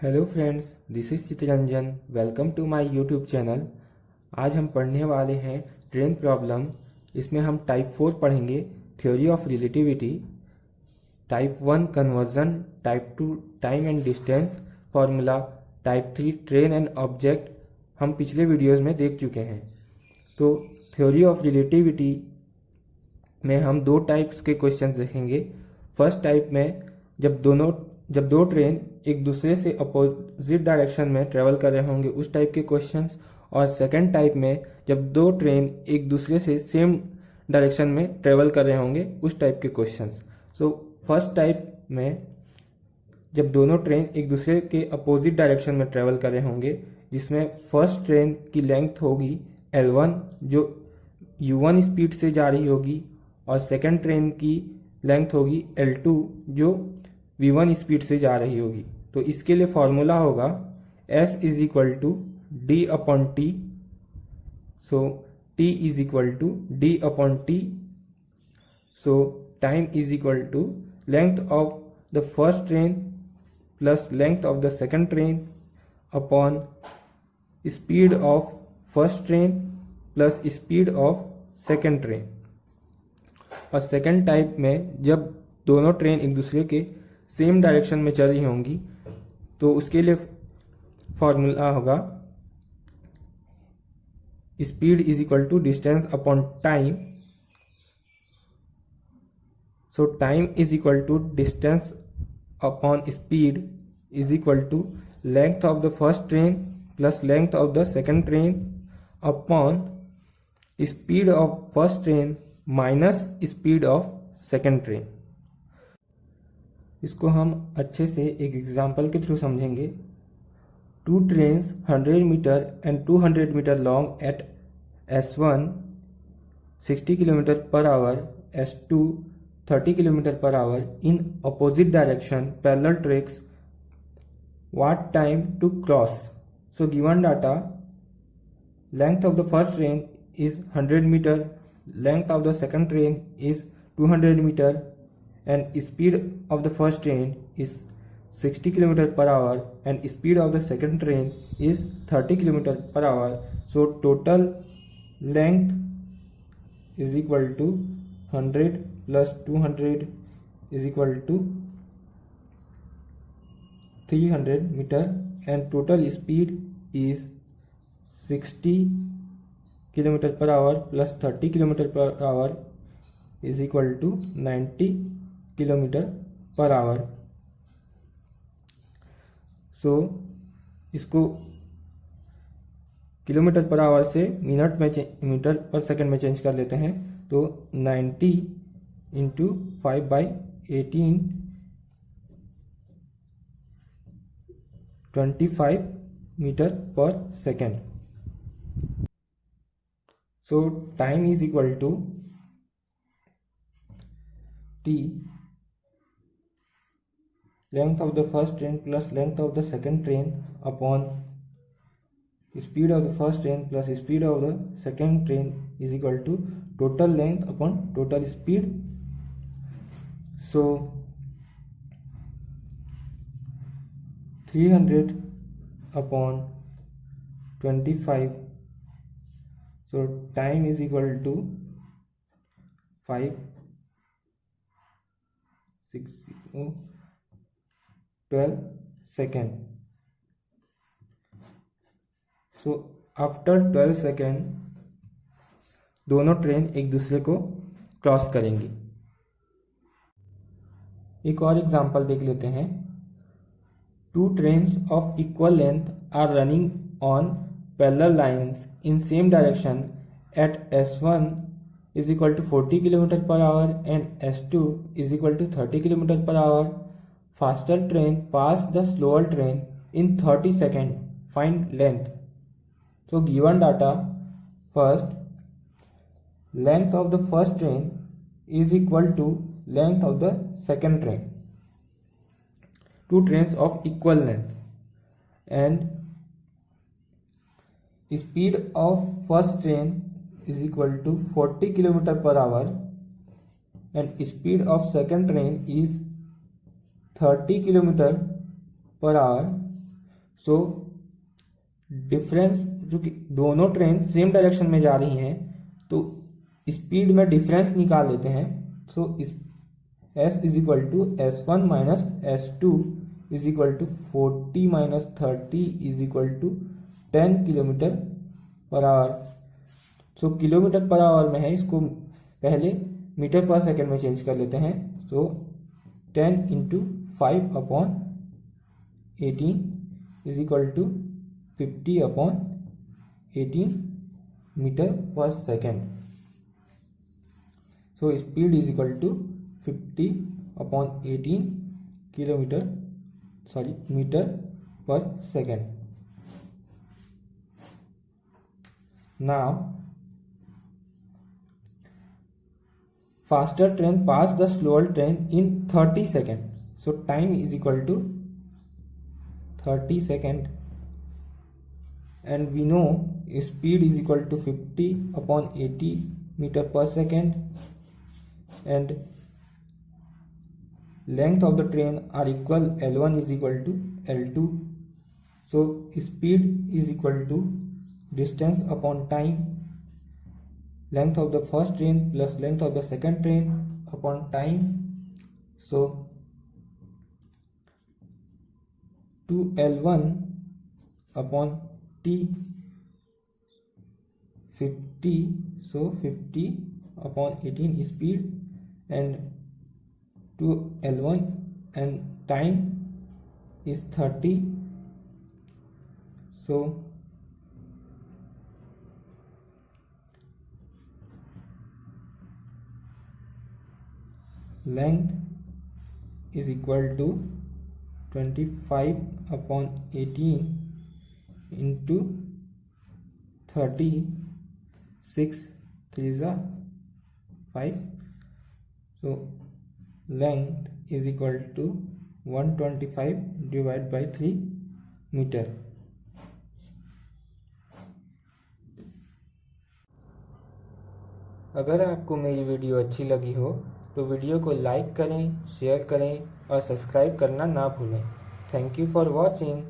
Hello friends, this is Chitranjan. Welcome to my YouTube channel. आज हम पढ़ने वाले हैं ट्रेन प्रॉब्लम। इसमें हम टाइप 4 पढ़ेंगे, theory of relativity, type 1 conversion, type 2 time and distance formula, type 3 train and object हम पिछले वीडियोस में देख चुके हैं। तो थ्योरी ऑफ रिलेटिविटी में हम दो टाइप्स के क्वेश्चन देखेंगे। फर्स्ट टाइप में जब दो ट्रेन एक दूसरे से अपोजिट डायरेक्शन में ट्रेवल कर रहे होंगे उस टाइप के क्वेश्चंस, और सेकंड टाइप में जब दो ट्रेन एक दूसरे से सेम डायरेक्शन में ट्रेवल कर रहे होंगे उस टाइप के क्वेश्चंस। सो फर्स्ट टाइप में जब दोनों ट्रेन एक दूसरे के अपोजिट डायरेक्शन में ट्रेवल कर रहे होंगे, जिसमें फर्स्ट ट्रेन की लेंथ होगी L1 जो U1 स्पीड से जा रही होगी, और सेकंड ट्रेन की लेंथ होगी L2 जो V1 स्पीड से जा रही होगी। तो इसके लिए फॉर्मूला होगा S is equal to D upon T. So T is equal to D upon T. So time is equal to length of the first train plus length of the second train upon speed of first train plus speed of second train. और second type में जब दोनों train एक दूसरे के same direction में चल रही होंगी तो उसके लिए फॉर्मूला होगा speed is equal to distance upon time. So time is equal to distance upon speed is equal to length of the first train plus length of the second train upon speed of first train minus speed of second train. इसको हम अच्छे से एक example के through समझेंगे। Two trains 100 metre and 200 metre long at S1 60 kilometre per hour, S2 30 kilometre per our in opposite direction parallel tracks, what time to cross? So given data, length of the first train is 100 meter, length of the second train is 200 meter, and speed of the first train is 60 km per hour and speed of the second train is 30 km per hour. So total length is equal to 100 plus 200 is equal to 300 meter, and total speed is 60 km per hour plus 30 km per hour is equal to 90 kilometre per hour. So इसको kilometre per our से minute में metre per second में change कर लेते हैं। तो 90 into 5/18 25 metre per second. So time is equal to T length of the first train plus length of the second train upon speed of the first train plus speed of the second train is equal to total length upon total speed. So 300 upon 25, so time is equal to 5 6 12 second. So after 12 second दोनों train एक दूसरे को cross करेंगी। एक और example देख लेते हैं। Two trains of equal length are running on parallel lines in same direction at S1 is equal to 40 km per hour and S2 is equal to 30 km per hour. Faster train pass the slower train in 30 seconds. Find length. So given data, first length of the first train is equal to length of the second train. Two trains of equal length, and speed of first train is equal to 40 km per hour and speed of second train is 30 km per hour. So difference, जो कि दोनों train same direction में जा रही हैं तो speed में difference निकाल लेते हैं। So S is equal to S1 minus S2 is equal to 40 minus 30 is equal to 10 kilometre per hour. So kilometre per hour में है, इसको पहले मीटर पर सेकेंड में चेंज कर लेते हैं। So 10 into 5 upon 18 is equal to 50 upon 18 metre per second. So speed is equal to 50 upon 18 metre per second. Now faster train pass the slower train in 30 seconds. So time is equal to 30 seconds, and we know speed is equal to 50 upon 80 meter per second, and length of the train are equal, L1 is equal to L2. So speed is equal to distance upon time, length of the first train plus length of the second train upon time. So 2L1 upon T 50, so 50 upon 18 speed, and 2L1 and time is 30. So length is equal to 25 upon 18 into 30, 6 3 is 5. So length is equal to 125 divided by 3 meter. अगर आपको मेरी video अच्छी लगी हो तो video को like करें, share करें और सब्सक्राइब करना ना भूलें। Thank you for watching.